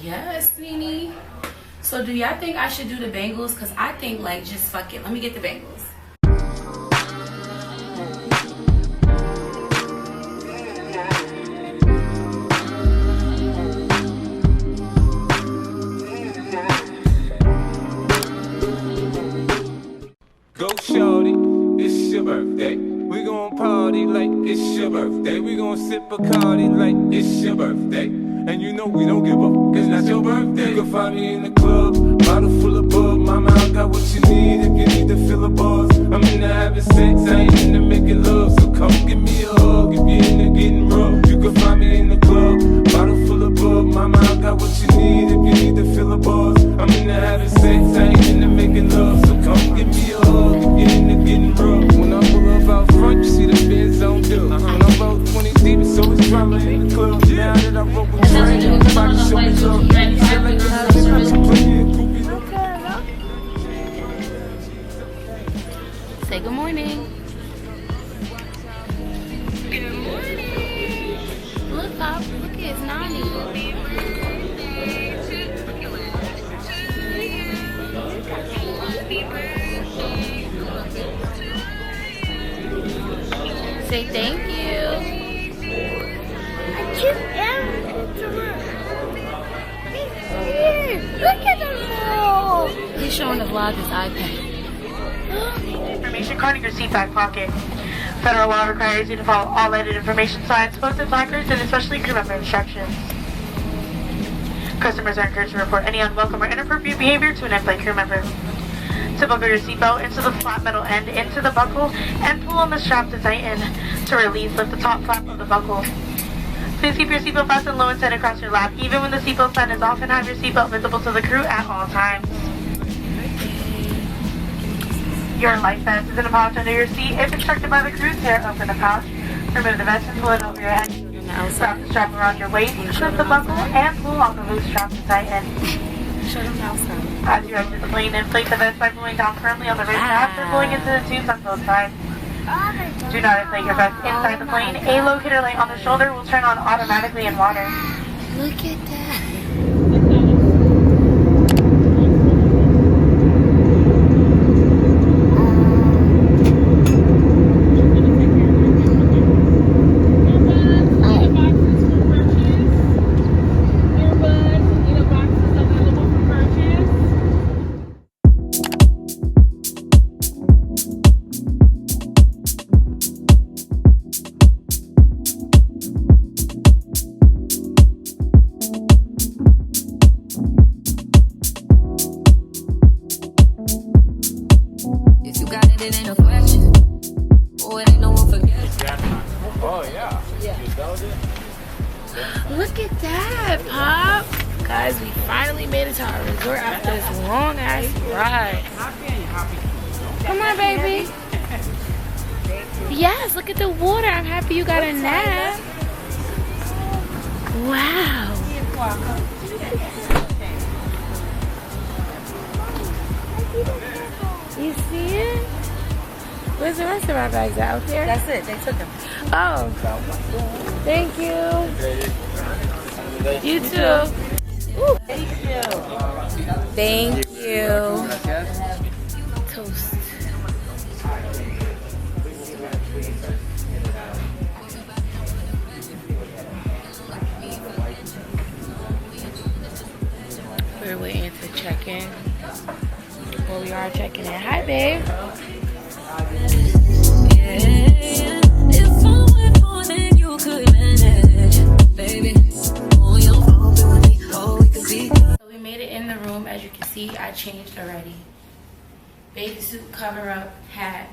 Yes, Nene. So do y'all think I should do the bangles? Because I think, like, just fuck it. Let me get the bangles. Go shorty, it's your birthday. We gon' party like it's your birthday. We gon' sip a Bacardi like it's your birthday. And you know we don't give up, it's not your birthday. You can find me in the club, bottle full of bub. Mama, I got what you need if you need to fill a buzz. I'm into having sex, I ain't into making love. So come give me a hug if you're into getting rough. You can find me in the club, bottle full of bub. Mama, I got what you need if you need to fill a buzz. I'm into having sex, I ain't into making love. So come give me a hug if you're into getting rough. When I pull up out front, you see the Benz on dub. When I'm about 20 deep, it's always drama in the club. Now that I roll with Train, everybody show me love. Say good morning. Good morning. Look up, look at Nani. Say thank you. Look at the mall. He's showing the vlog his iPad. Information card in your seat back pocket. Federal law requires you to follow all edited information signs, posted placards, and especially crew member instructions. Customers are encouraged to report any unwelcome or inappropriate behavior to an in-flight crew member. To buckle your seatbelt into the flat metal end into the buckle and pull on the strap to tighten. To release, lift the top flap of the buckle. Please keep your seatbelt fastened low and tight across your lap, even when the seatbelt sign is off, and have your seatbelt visible to the crew at all times. Your life vest is in a pouch under your seat. If instructed by the crew, tear open the pouch. Remove the vest and pull it over your head. Wrap the strap around your waist, clip the buckle, and pull on the loose strap to tighten. As you exit the plane, inflate the vest by pulling down firmly on the wrist straps and pulling into the tubes on both sides. Do not inflate your vest inside the plane. A locator light on the shoulder will turn on automatically in water. Look at that. Look at that, Pop. Guys, we finally made it to our resort after this long ass ride. Come on, baby. Yes, look at the water. I'm happy you got a nap. Wow. You see it? Where's the rest of our bags out there? That's it. They took them. Oh. Thank you. You too. Ooh. Thank you. Thank you. Toast. We're waiting to check in. Well, we are checking in. Hi, babe. So we made it in the room. As you can see, I changed already. Bathing suit, cover up, hat.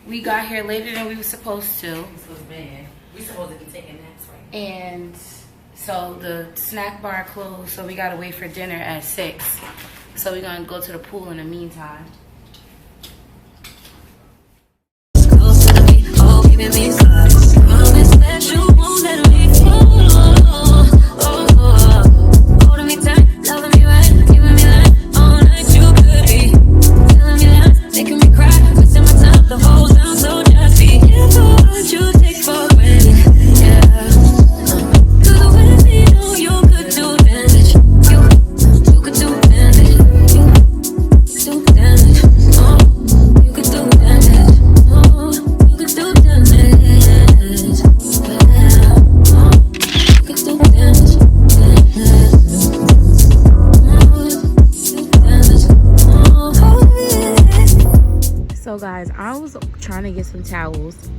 We got here later than we were supposed to. This was bad. We supposed to be taking naps right now. And so the snack bar closed, so we gotta wait for dinner at 6. So we're gonna go to the pool in the meantime. guys, I was trying to get some towels.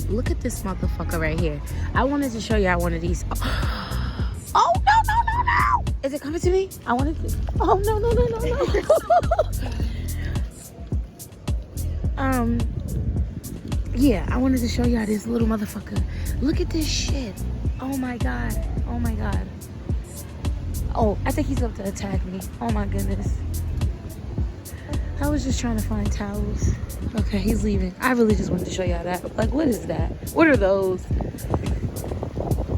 Look at this motherfucker right here. I wanted to show y'all one of these. Oh, no. Is it coming to me? I wanted to. Oh, no. Yeah, I wanted to show y'all this little motherfucker. Look at this shit. Oh my god. Oh, I think he's up to attack me. Oh my goodness. I was just trying to find towels. Okay, he's leaving. I really just wanted to show y'all that. Like, what is that? What are those?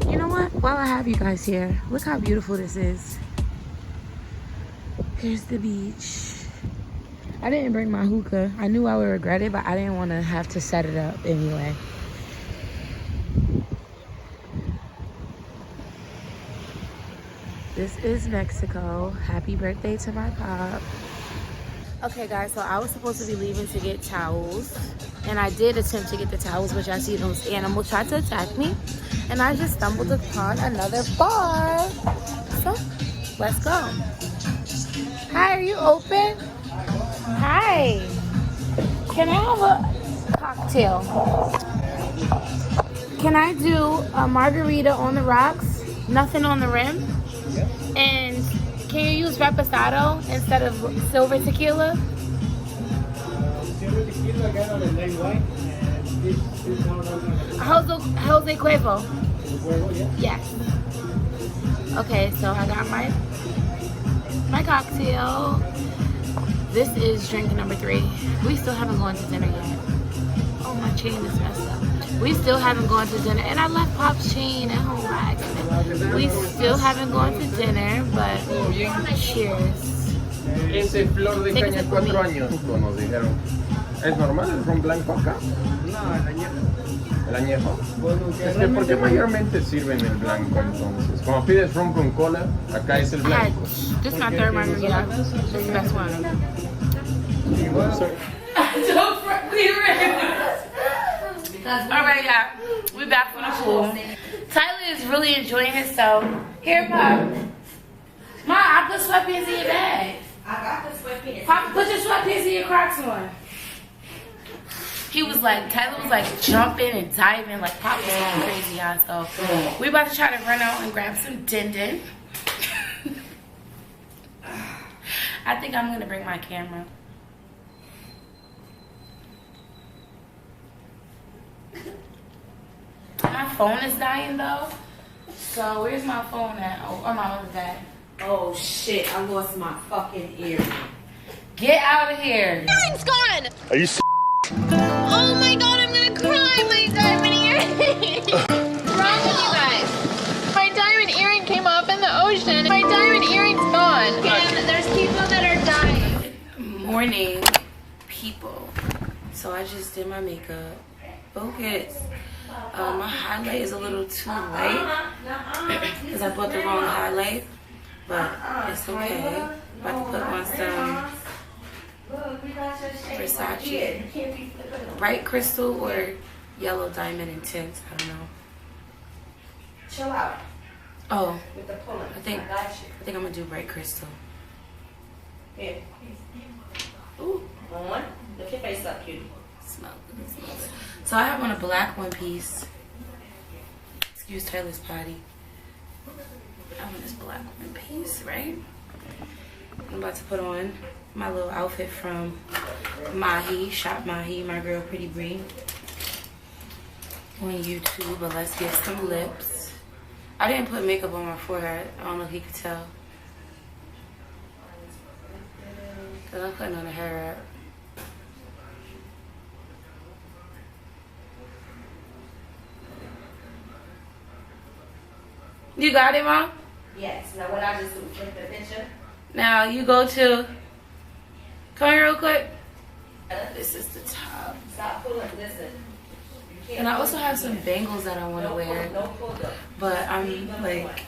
You know what? While I have you guys here, look how beautiful this is. Here's the beach. I didn't bring my hookah. I knew I would regret it, but I didn't want to have to set it up anyway. This is Mexico. Happy birthday to my pop. Okay guys, so I was supposed to be leaving to get towels, and I did attempt to get the towels, which I see those animals tried to attack me, and I just stumbled upon another bar. So let's go. Hi, are you open? Hi. Can I have a cocktail? Can I do a margarita on the rocks, nothing on the rim? And can you use reposado instead of silver tequila? Silver tequila, got on the light white, and this is Jose Cuervo. Cuervo, yeah. Yes. Okay, so I got my cocktail. This is drink number 3. We still haven't gone to dinner yet. Oh, my chain is messed up. We still haven't gone to dinner, and I left Pop's chain at home by accident. We still haven't gone to dinner, but cheers. Ese flor de caña 4 años, nos dijeron. ¿Es normal el ron blanco acá? No, el añejo. ¿El añejo? Es que porque mayormente sirven el blanco entonces. Como pides ron con cola, acá es el blanco. This is my 3rd margarita. This is the best one. Alright, y'all. We back from the pool. Tyler is really enjoying himself. Here, Pop. Mom, I put sweatpants in your bag. I got the sweatpants. Pop, put your sweatpants in your Crocs on. He was like, Tyler was like jumping and diving, like Pop was going crazy, y'all. So we about to try to run out and grab some din din. I think I'm gonna bring my camera. My phone is dying though. So where's my phone at? Oh, or my other bag. Oh shit, I lost my fucking earring. Get out of here. Earring's gone! Are you Oh my god, I'm gonna cry! My diamond earring! What's wrong with you guys? My diamond earring came off in the ocean. My diamond earring's gone. And there's people that are dying. Morning, people. So I just did my makeup. Focus. My highlight is a little too light because I bought the wrong highlight, but it's okay. I'm about to put on some Versace bright crystal or yellow diamond intense. I don't know. Chill out. Oh, With the pull-up. I think I'm gonna do bright crystal. Here. Ooh, On. Lift your face up, cutie. smell good. So I have on a black one piece. Excuse Taylor's potty. I have on this black one piece, right? I'm about to put on my little outfit from Mahi, Shop Mahi, my girl Pretty Bree, on YouTube. But let's get some lips. I didn't put makeup on my forehead. I don't know if you could tell. Cause I'm putting on a hair wrap. You got it, Mom? Yes. Now what I just do, flip the picture. Now you go to, come here real quick. This is the top. Stop pulling. Listen. You can't And I pull also it. have some bangles that I want to wear. No pull up. But I'm like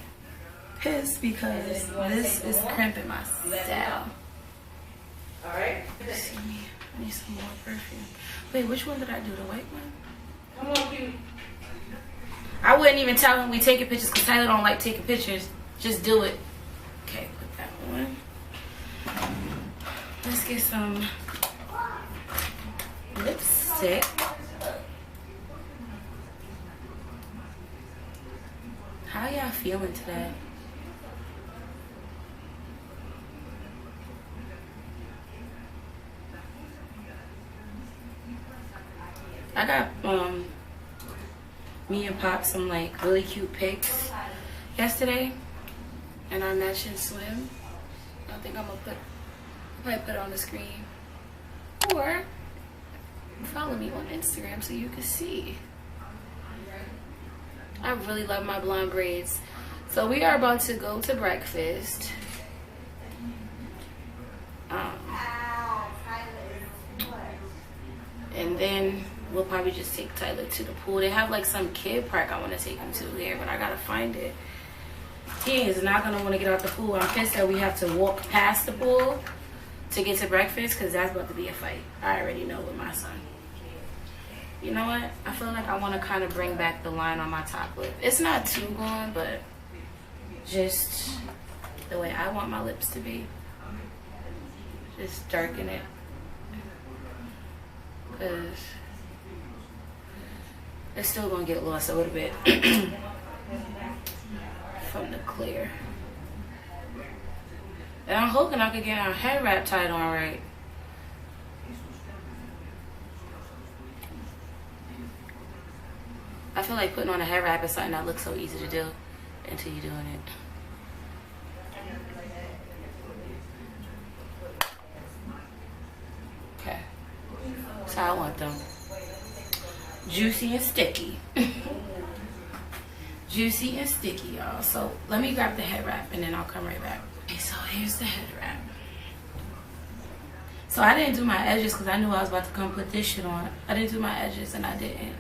pissed because this is cramping my style. Alright? I need some more perfume. Wait, which one did I do? The white one? Come on, cutie. I wouldn't even tell him we taking pictures because Tyler don't like taking pictures. Just do it. Okay, put that one. Let's get some lipstick. How y'all feeling today? I got me and Pop some like really cute pics yesterday in our matching swim. I think I'm gonna probably put it on the screen, or follow me on Instagram so you can see. I really love my blonde braids. So we are about to go to breakfast. And then we'll probably just take Tyler to the pool. They have like some kid park I want to take him to there, but I gotta find it. He is not gonna want to get out the pool. I'm pissed that we have to walk past the pool to get to breakfast, because that's about to be a fight. I already know with my son. You know what? I feel like I want to kind of bring back the line on my top lip. It's not too gone, but just the way I want my lips to be. Just darken it. Because it's still going to get lost a little bit from the clear. And I'm hoping I could get our head wrap tied on right. I feel like putting on a head wrap is something that looks so easy to do until you're doing it. Okay. So I want them juicy and sticky. Juicy and sticky, y'all. So let me grab the head wrap and then I'll come right back. Okay, so here's the head wrap. So I didn't do my edges because I knew I was about to come put this shit on. I didn't do my edges and I didn't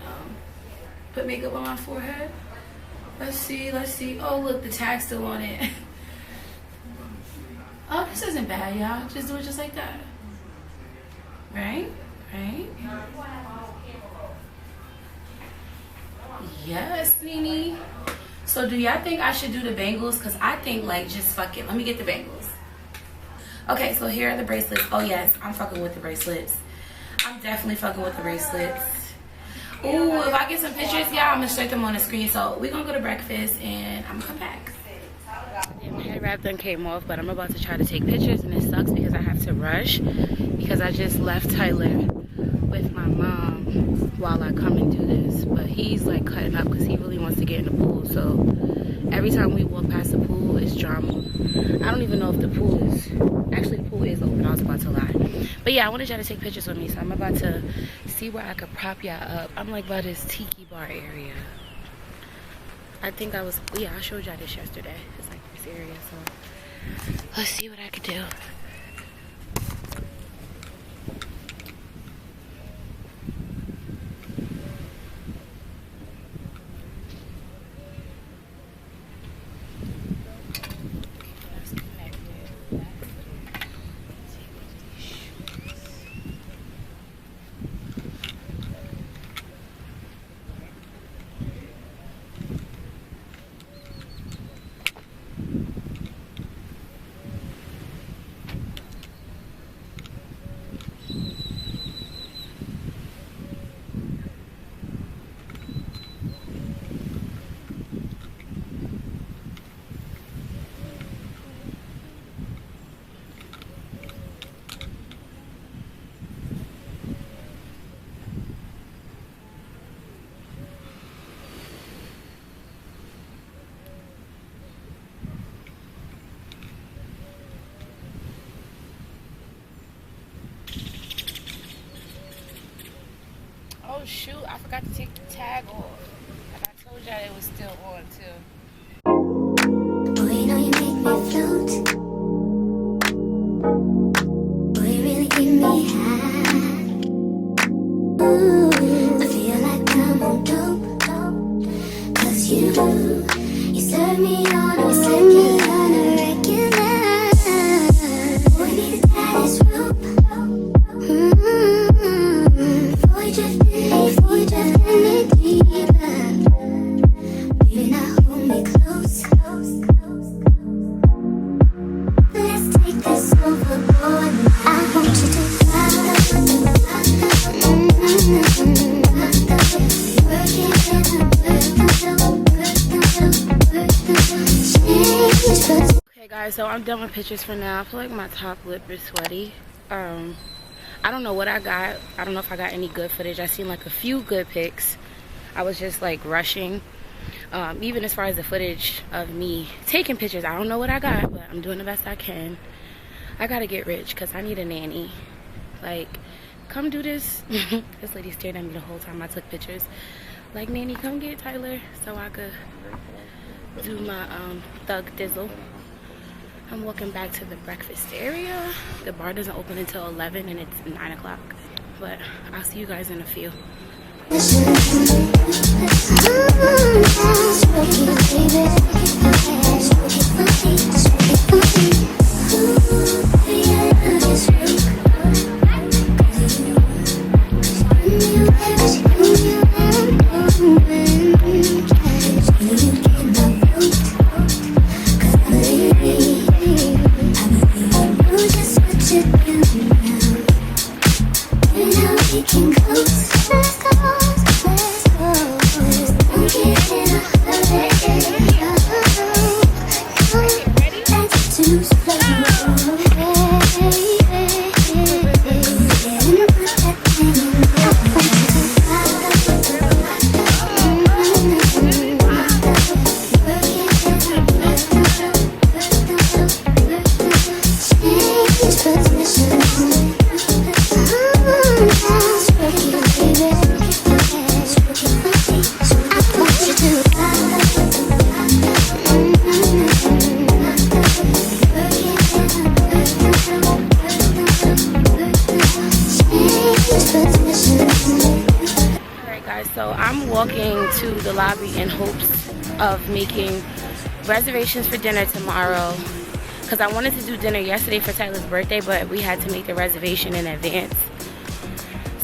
put makeup on my forehead. Let's see, let's see. Oh, look, the tag's still on it. Oh, this isn't bad, y'all. Just do it just like that. Right? Right? Yes, Nene. So do y'all think I should do the bangles? Because I think, like, just fuck it. Let me get the bangles. Okay, so here are the bracelets. Oh, yes, I'm fucking with the bracelets. I'm definitely fucking with the bracelets. Ooh, if I get some pictures, yeah, I'm gonna shake them on the screen. So we're gonna go to breakfast and I'm gonna come back. Yeah, my head wrap done came off, but I'm about to try to take pictures and it sucks because I have to rush because I just left Tyler with my mom while I come and do this. But he's like cutting up because he really wants to get in the pool. So every time we walk past the pool, it's drama. I don't even know if the pool is, actually the pool is open, I was about to lie. But yeah, I wanted y'all to take pictures with me, so I'm about to see where I could prop y'all up. I'm like by this tiki bar area. I think I was, yeah, I showed y'all this yesterday. It's like this area, so let's see what I could do. Oh shoot, I forgot to take the tag off. And I told y'all it was still on too. Boy, you know you make me float. Boy, you really give me high. Ooh, I feel like I'm on dope. Cause you serve me on a regular. Boy, need to tie this rope. Before you drift in me deep. guys, so I'm done with pictures for now. I feel like my top lip is sweaty. I don't know what I got. I don't know if I got any good footage. I seen like a few good pics. I was just like rushing. Even as far as the footage of me taking pictures, I don't know what I got, but I'm doing the best I can. I gotta get rich because I need a nanny. Like, come do this. This lady stared at me the whole time I took pictures. Like, nanny, come get Tyler so I could do my thug dizzle. I'm walking back to the breakfast area. The bar doesn't open until 11 and it's 9 o'clock. But I'll see you guys in a few. So I'm walking to the lobby in hopes of making reservations for dinner tomorrow, because I wanted to do dinner yesterday for Tyler's birthday, but we had to make the reservation in advance.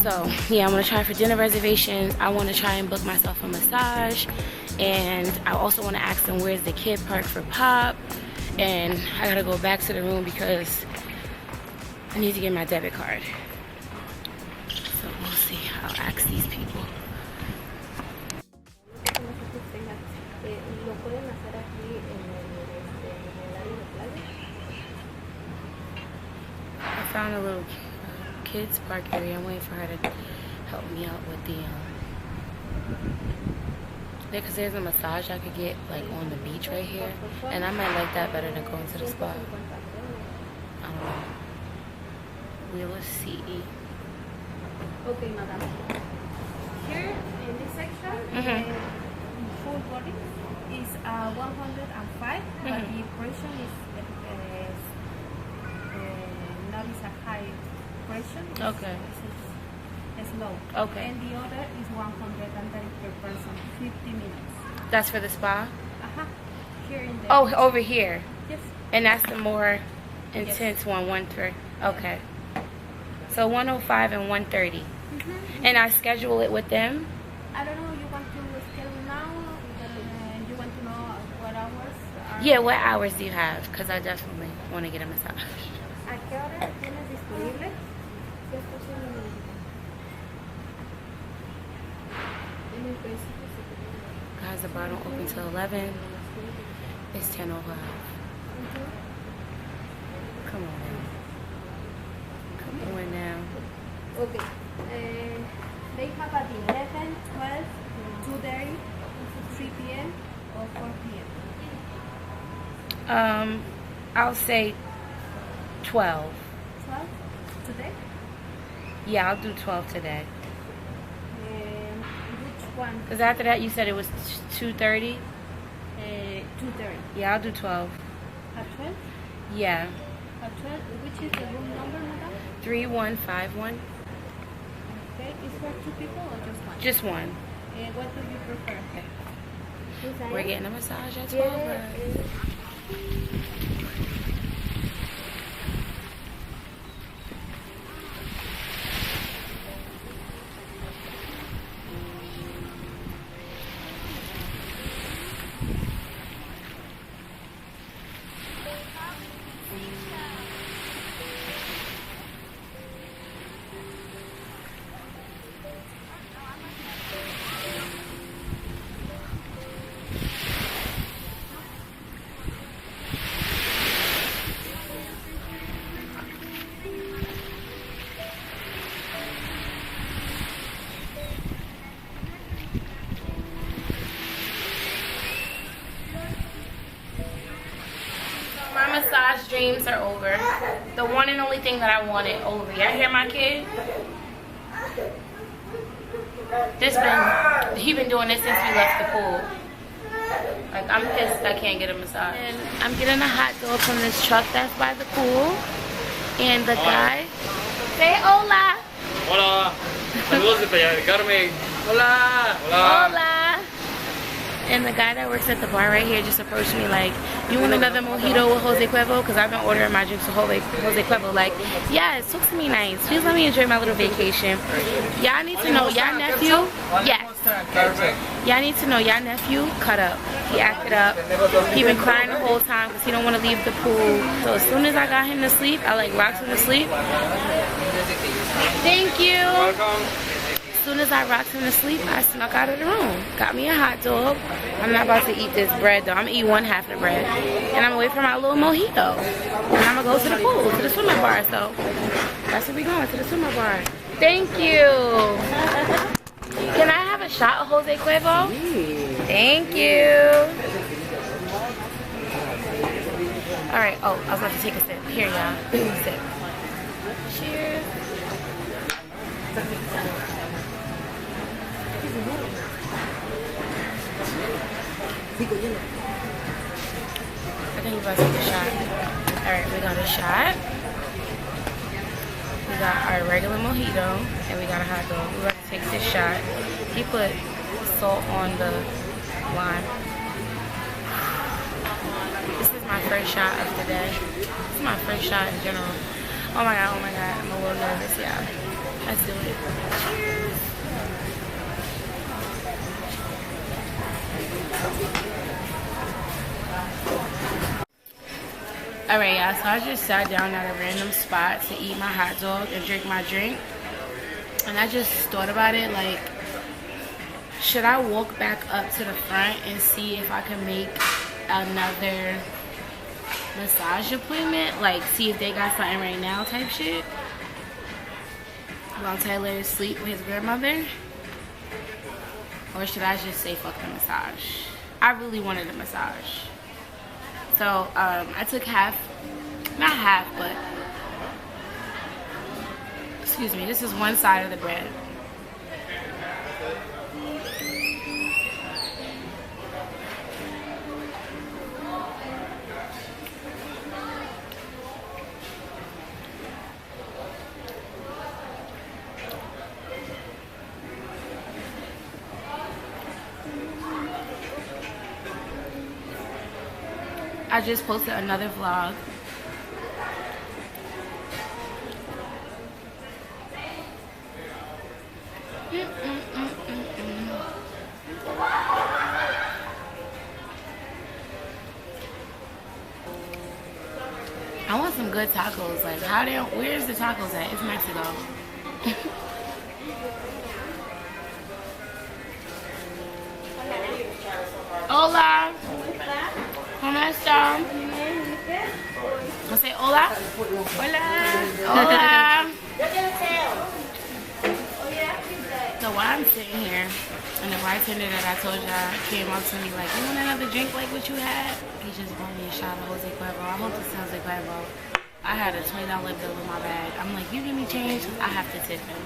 So yeah, I'm gonna try for dinner reservations. I want to try and book myself a massage, and I also want to ask them where's the kid park for Pop. And I gotta go back to the room because I need to get my debit card. So we'll see. I'll ask these people. I found a little kids park area. I'm waiting for her to help me out with the because there's a massage I could get like on the beach right here, and I might like that better than going to the spa. I don't know. We'll see. Okay, madam. Here in this section, full body is 105, but the pressure is not is a high pressure. Okay. It's low. Okay. And the other is 130 per person, 50 minutes. That's for the spa? Here in the Oh, over here. Yes. And that's the more intense one, 130. Okay. So 105 and 130. And I schedule it with them? I don't know, you want to schedule now? You want to know what hours? Yeah, what hours do you have? Because I definitely want to get a massage. ¿A qué hora tienes disponible? Si es posible. Guys, the bar don't open till 11. It's 10:05. Come on now. Come on now. Okay. They have at 11, 12, 2:30, 3 p.m. or 4 p.m. I'll say 12. 12 today? Yeah, I'll do 12 today. Which one? Because after that, you said it was 2:30? 2:30. Yeah, I'll do 12. At 12? Yeah. At 12, which is the room number, madam? 3151. Okay, is for 2 people or just one? Just one. What do you prefer? We're getting a massage at 12, right? dreams are over. The one and only thing that I wanted over. Y'all hear my kid? He been doing this since we left the pool. Like, I'm pissed I can't get a massage. And I'm getting a hot dog from this truck that's by the pool. And the guy, say hola. Hola. Saludos de Playa del Carmen. Hola. Hola. Hola. And the guy that works at the bar right here just approached me like, you want another mojito with Jose Cuervo? Because I've been ordering my drinks with Jose Cuervo. Like, yes, talk to me nice. Please let me enjoy my little vacation. Y'all need to know, y'all nephew, yes. Y'all need to know, y'all nephew cut up. He acted up. He been crying the whole time because he don't want to leave the pool. So as soon as I got him to sleep, I like rocked him to sleep. Thank you. As soon as I rocked him to sleep, I snuck out of the room. Got me a hot dog. I'm not about to eat this bread though. I'm gonna eat one half the bread. And I'm gonna wait for my little mojito. And I'm gonna go to the pool, to the swimming bar. So that's where we going, to the swimming bar. Thank you. Can I have a shot of Jose Cuervo? Thank you. Alright, oh, I was about to take a sip. Here, y'all. Sip. Cheers. I think we're about to take a shot. Alright, we got a shot. We got our regular mojito. And we got a hot dog. We're about to take this shot. He put salt on the lime. This is my first shot of the day. This is my first shot in general. Oh my god, I'm a little nervous, yeah. Let's do it. Cheers. Alright, y'all, so I just sat down at a random spot to eat my hot dog and drink my drink. And I just thought about it, like, should I walk back up to the front and see if I can make another massage appointment? Like, see if they got something right now type shit? While Taylor is asleep with his grandmother? Or should I just say fuck the massage? I really wanted a massage. So, I took half, not half, but, excuse me, this is one side of the bread. I just posted another vlog. I want some good tacos. Like, where's the tacos at? It's Mexico. Hola. ¿Cómo está? ¿No say hola? Hola. Hola. So while I'm sitting here, and the bartender that I told y'all came up to me like, you want another drink like what you had? He just bought me a shot of Jose Cuervo. I hope this is Jose Cuervo. I had a $20 bill in my bag. I'm like, you give me change? I have to tip him.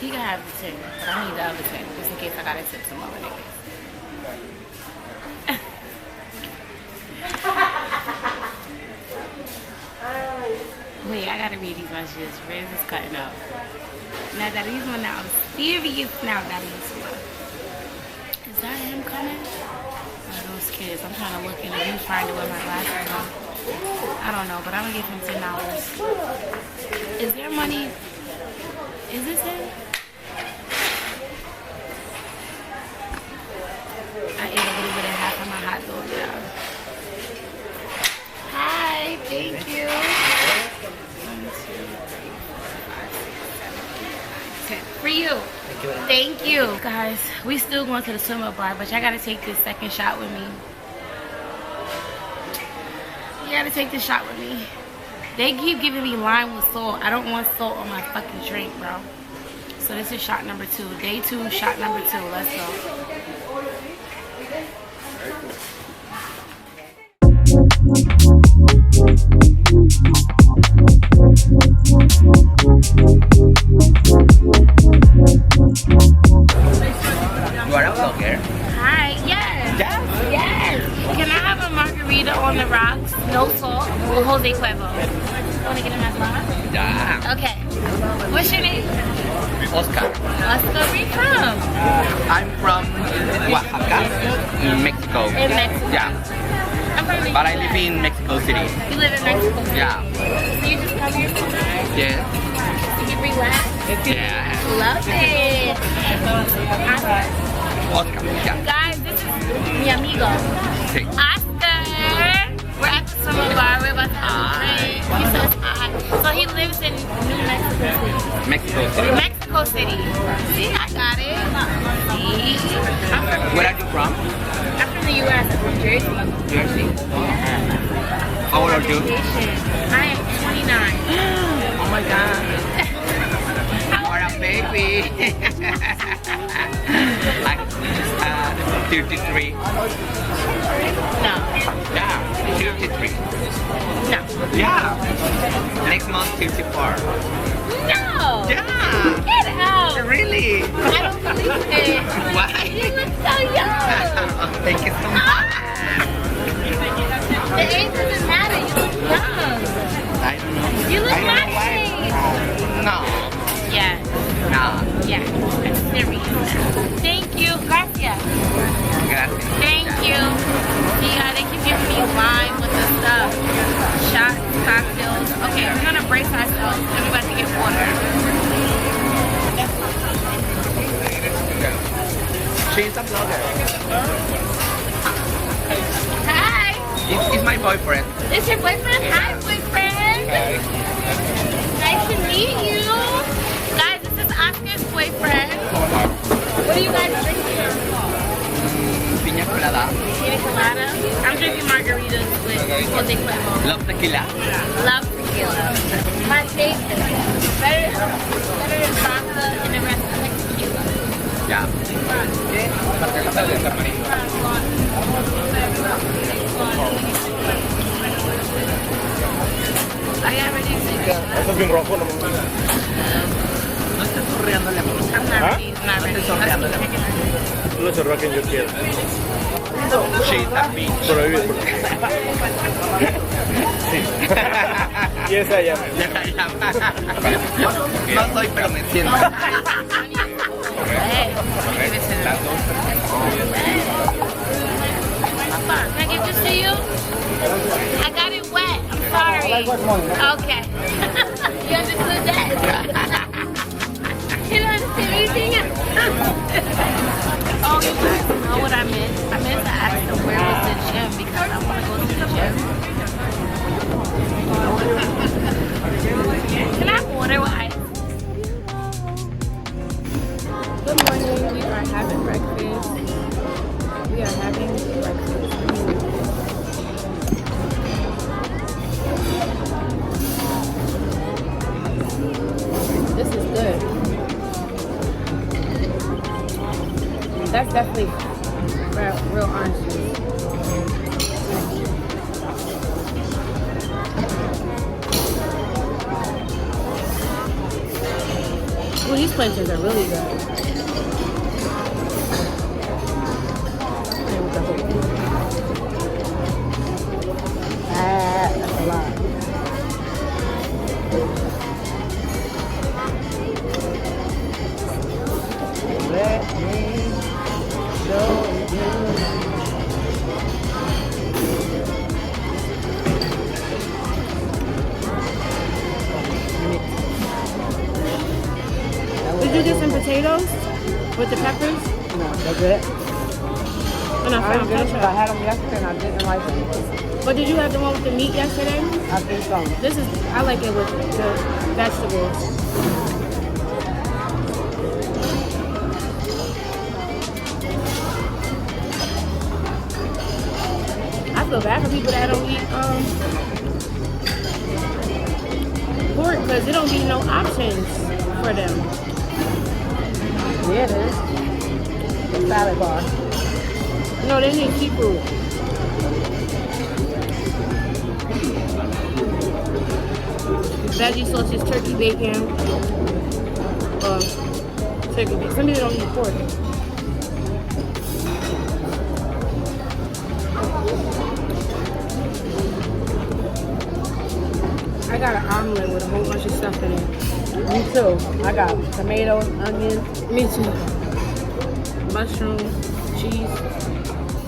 He can have the tip, but I need the other tip, just in case I gotta tip some other niggas. Wait, I gotta read these messages. Riz is cutting up. Now that he's one now, serious now that he's one. Is that him coming? Or those kids? I'm trying to look in the viewfinder with my glasses on. I don't know, but I'm gonna give him $10. Is there money? Is this him? I ate a little bit of half of my hot dog, yeah. Hi, thank you. 1, 2, 3, 4, 5, 6, 7, 8, 9, 10. For you. Thank you. Guys, we still going to the swim-up bar, but y'all gotta take this second shot with me. You gotta take this shot with me. They keep giving me lime with salt. I don't want salt on my fucking drink, bro. So this is shot number 2. Day 2, shot number 2. Let's go. Want to get him as well? Yeah. Okay. What's your name? Oscar. Oscar, where are you from? I'm from Oaxaca, Mexico. In Mexico. Yeah. I'm from the But I US. live in Mexico City. You live in Mexico City? Yeah. So you just come here sometimes? Yes. You relax? Yeah. Love it. Oscar. Yeah. Guys, this is mi amigo. Sí. Oscar. We're at the summer bar. We're about to have a drink. He says hi. So he lives in New Mexico City. Mexico City. Mexico City. See, I got it. See? Where are you from? I'm from the US. I'm from Jersey. Jersey. Yeah. How old are you? I am 29. Oh my God. You are a baby. I'm 33. No. Yeah. 33. No. Yeah. Next month 54. No. Yeah. Get out. Really? I don't believe it. Why? You look so young. Thank you so much. The age doesn't matter. You look young. I don't know. You look I don't my know why. age. No. Yeah. No. Yeah. I'm serious now. Thank you. Gracias. Gracias. Thank you. Yeah, they keep giving me wine with the stuff. Shots, cocktails. Okay, we're gonna brace ourselves and we're about to get water. She's a blogger. Hi. It's my boyfriend. It's your boyfriend? Hi, boyfriend. Nice to meet you. Guys, this is Oscar's boyfriend. What are you guys drinking? Piña colada. Pina colada. I'm drinking margaritas with Jose Cuervo. Love tequila. Love tequila. My favorite. Better than vodka and the rest of like tequila. Yeah. I already Eso es bien rojo, no me No estés sorreándole a mí. I'm not ready. I'm not ready. sorreándole a mí. Tú lo cerró a quien yo quiero. She's a bitch. Prohibido. Sí. Y esa ya me. No soy, pero me siento. Hey, Las dos. can I give this to you? I got it wet. I'm sorry. Okay. You understood that? You don't understand anything? Oh, you guys know what I meant? I meant to ask them where was the gym because I want to go to the gym. Can I have water with ice? Good morning. We are having breakfast. We are having breakfast. This is good. That's definitely real orange juice. Well, these plantains are really good. That's a lot. Let me show you. Did you get some potatoes with the peppers? No, they're good. And I I'm found good. I ketchup. had them yesterday and I didn't like them. But did you have the one with the meat yesterday? I think so. This is, I like it with the vegetables. I feel bad for people that don't eat pork because there don't be no options for them. Yeah, it is. The salad bar. No, they need seafood. Veggie sausage, turkey bacon, turkey bacon. Some people don't eat pork. I got an omelet with a whole bunch of stuff in it. Me too. I got tomatoes, onions. Me too. Mushroom, cheese,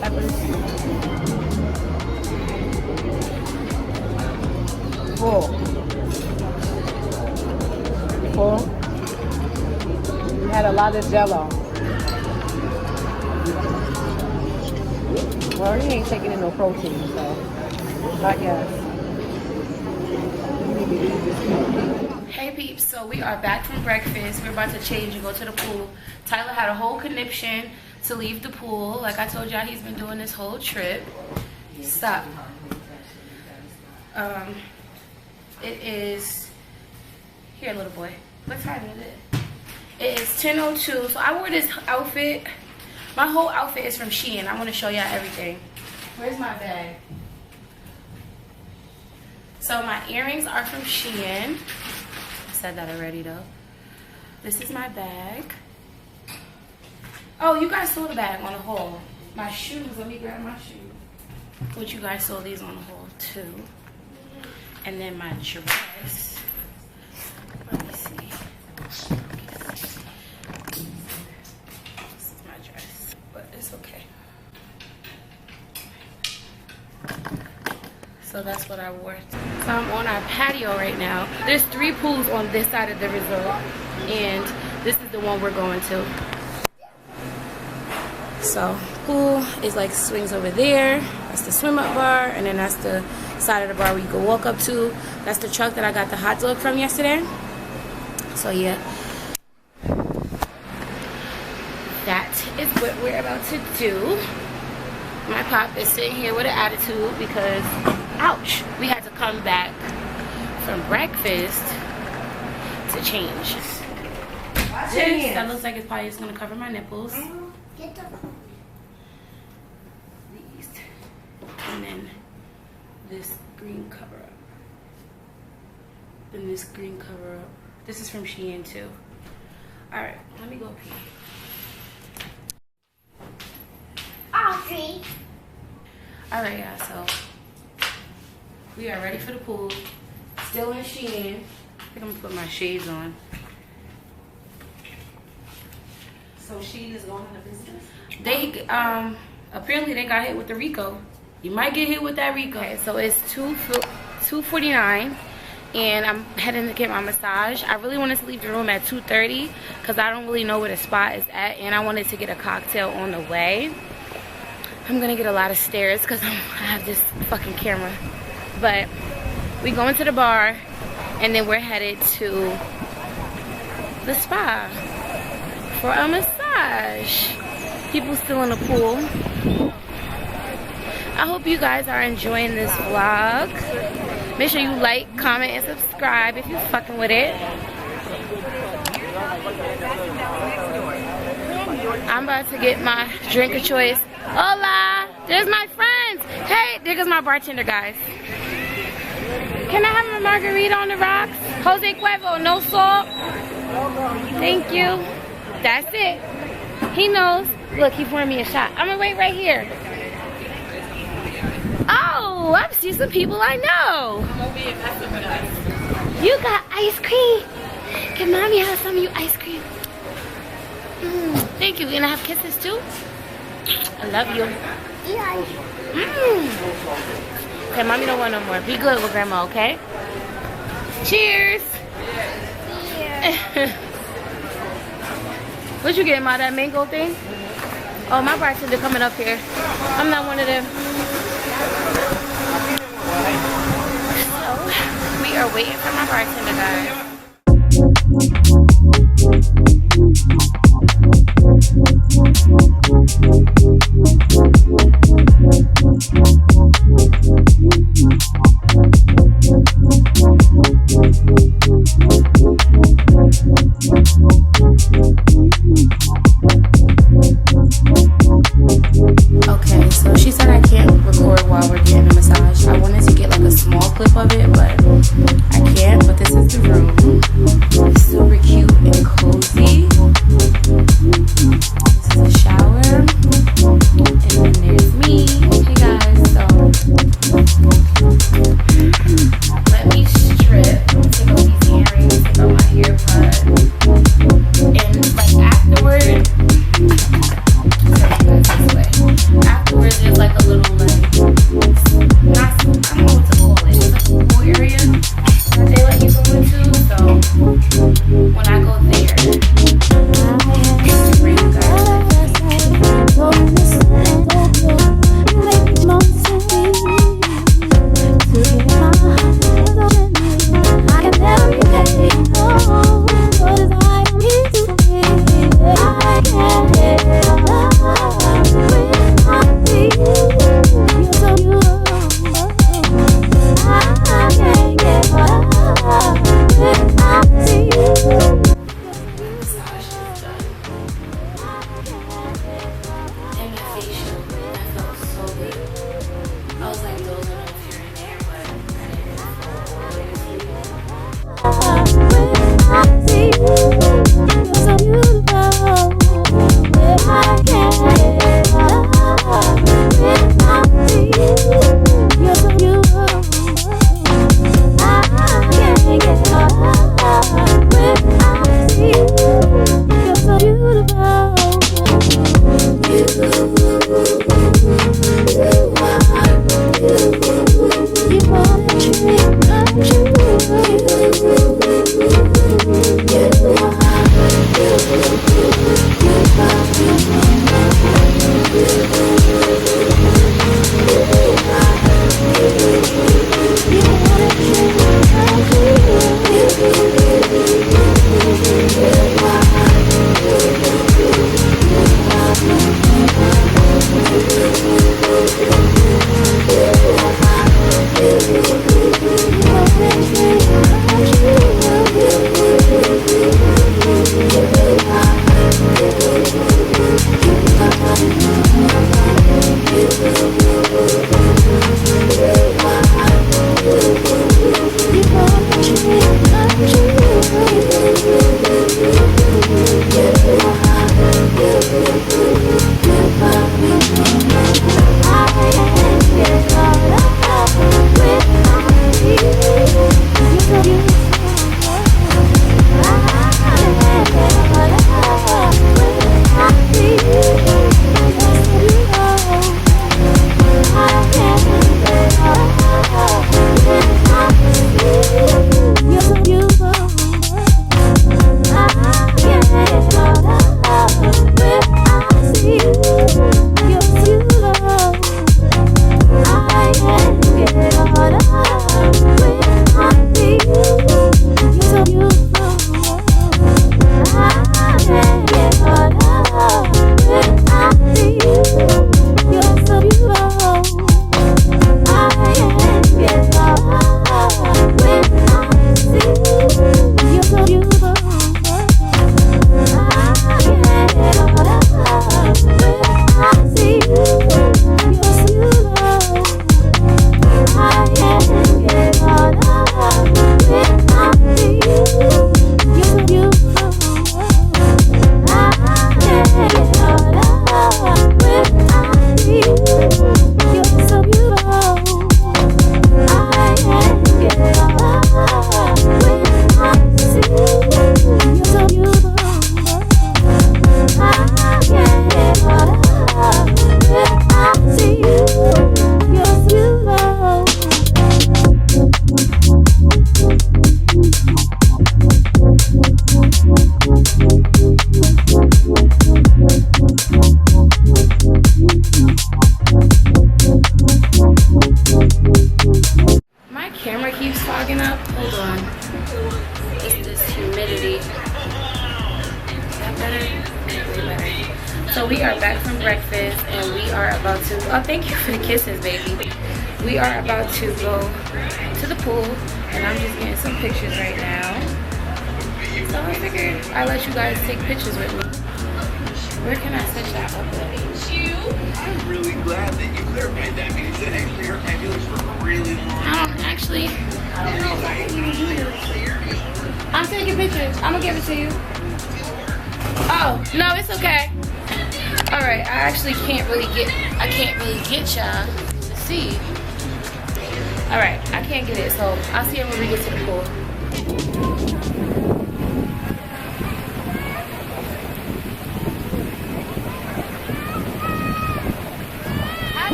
peppers. Full. We had a lot of jello. Well, he ain't taking in no protein, so I guess. Hey peeps, so we are back from breakfast. We're about to change and go to the pool. Tyler had a whole conniption to leave the pool. Like I told y'all, he's been doing this whole trip. Stop. It is, here little boy, what time is it? It is 10:02, so I wore this outfit. My whole outfit is from Shein. I want to show y'all everything. Where's my bag? So my earrings are from Shein. I said that already though. This is my bag. Oh, you guys saw the bag on the haul. My shoes, let me grab my shoes. Which you guys saw these on the haul too. And then my dress. Let me see. This is my dress, but it's okay. So that's what I wore. So I'm on our patio right now. There's 3 pools on this side of the resort, and this is the one we're going to. So pool is like swings over there. That's the swim up bar, and then that's the side of the bar where you can walk up to. That's the truck that I got the hot dog from yesterday. So yeah, that is what we're about to do. My pop is sitting here with an attitude because, ouch, we had to come back from breakfast to change. This, that looks like it's probably just gonna cover my nipples. These, and then this green cover up. Then this green cover up. This is from Shein too. All right, let me go pee. All right, y'all, so we are ready for the pool. Still in Shein. I think I'm gonna put my shades on. So Shein is going out of business? They apparently they got hit with the Rico. You might get hit with that Rico. Okay, so it's $2.49, and I'm heading to get my massage. I really wanted to leave the room at 2:30 because I don't really know where the spot is at, and I wanted to get a cocktail on the way. I'm gonna get a lot of stares because I have this fucking camera. But we go into the bar, and then we're headed to the spa for a massage. People still in the pool. I hope you guys are enjoying this vlog. Make sure you like, comment, and subscribe if you're fucking with it. I'm about to get my drink of choice. Hola! There's my friends! Hey, there goes my bartender, guys. Can I have a margarita on the rocks? Jose Cuervo, no salt? Thank you. That's it. He knows. Look, he's pouring me a shot. I'm gonna wait right here. Oh, I've seen some people I know. You got ice cream. Can mommy have some of your ice cream? Thank you. You gonna have kisses too? I love you. Okay, mommy don't want no more. Be good with grandma, okay? Cheers. What you getting, Ma? That mango thing? Oh, my bartender coming up here. I'm not one of them. So, we are waiting for my bartender, guys. Okay, so she said I can't record while we're getting a massage. I wanted to get like a small clip of it, but I can't. But this is the room. fogging up? Hold on. It's this humidity. Is that better? Way better. So we are back from breakfast and we are about to, oh, thank you for the kisses, baby. We are about to go to the pool and I'm just getting some pictures right now. So I figured I'll let you guys take pictures with me. Where can I set that up at? I'm really glad that you clarified that because it actually hurt my feelings for a really long time. I don't actually, I don't know if I can even do this. I'm taking pictures. I'm gonna give it to you. Oh, no, it's okay. All right, I actually can't really get y'all to see. All right, I can't get it, so I'll see you when we get to the pool.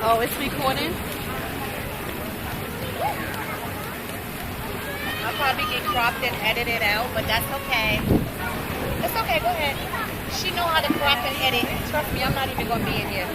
Oh, it's recording? I'll probably get cropped and edited out, but that's okay. It's okay, go ahead. She know how to crop and edit. Trust me, I'm not even gonna be in here.